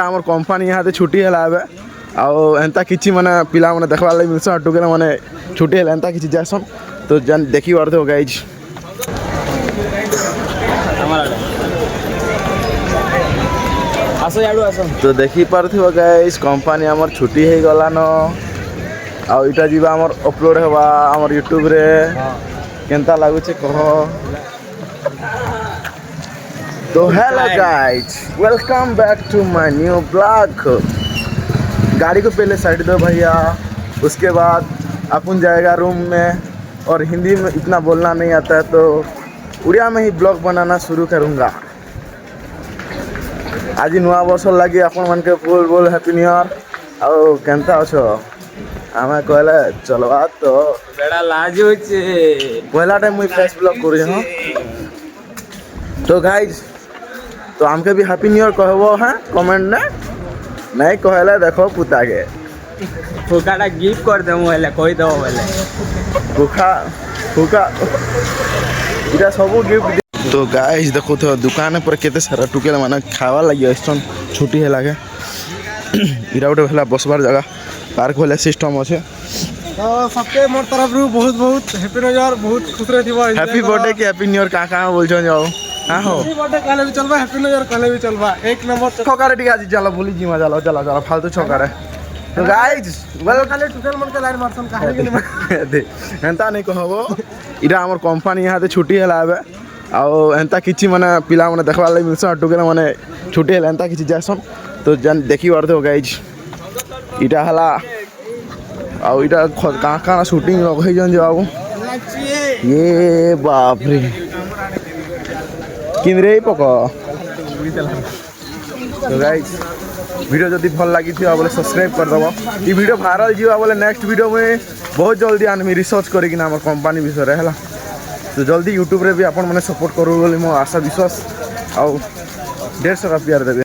आमर कंपनी यहाँ छुट्टी है एंता किसी माने पिला माने देखवार लगे मिलसन टुकेल माने छुट्टी है एंता किसी जासन तो जान देखी पारते हो गाइज तो देखी पारथे हो गाइज कंपनी आमर छुट्टी है गलान आईटा जीवा आमर अपलोड हवा आमर यूट्यूब रे केंता लागुचे कह तो hello guys welcome back to my new blog. गाड़ी को पहले साइड दो भैया, उसके बाद अपन जाएगा रूम में और हिंदी में इतना बोलना नहीं आता है तो उड़िया में ही ब्लॉग बनाना शुरू करूँगा। आज नुआ वर्ष लगी अपन मन के फुल बोल हैप्पी न्यू ईयर और केंता अच्छो आमे कहले चलवा तो बड़ा लाज होचे पहला टाइम मुई फेस ब्लॉग करू हूं तो गाइज तो हमके भी हैप्पी न्यू ईयर कहबो हैं कमेंट में नहीं कहले देखो पुता के फुकाटा गिफ्ट कर देमु हेले कहि दो हेले फुका फुका इटा सब गिफ्ट तो गाइज देखो तो दुकान पर केते सारा टुकेला माने खावा लगी असन छुट्टी है लागे इरा उठे भेला बसबार जगह पार्क वाला सिस्टम अच्छे तो सबके मोर तरफ रू बहुत बहुत हैप्पी न्यू ईयर बहुत खुश रहथिबा हैप्पी बर्थडे के हैप्पी न्यू ईयर का बोल छन जाओ हां हो हैप्पी बर्थडे कहले भी चलबा हैप्पी न्यू ईयर कहले भी चलबा एक नंबर छोकारे ठीक आज चलो भूली जी मजा लो चलो चलो फालतू छोकारे तो गाइज वेल खाली टुकल मन के लाइन मारसन काहे के नहीं दे एंता नहीं कहबो इरा हमर कंपनी यहाँ छुट्टी है लावे आउ एंता किसी माने पिला माने देखवार लगे मिलसन टुकेल माने छुट्टी है एंता किसी जासन तो जान देखी पारते हो गाइज इटा हला आउ इटा कहाँ शूटिंग लगे जन जाओ ये बाप रे किंद्रे पक तो गाइज वीडियो जदि भल लगी थी बोले सब्सक्राइब कर दबो ये वीडियो वायरल जीवा बोले नेक्स्ट वीडियो में बहुत जल्दी आनमी रिसर्च करेगी ना कंपनी विषय है तो जल्दी यूट्यूब रे भी आपण मैंने सपोर्ट करू बोली मो आशा विश्वास आउ 150 का प्यार देवे।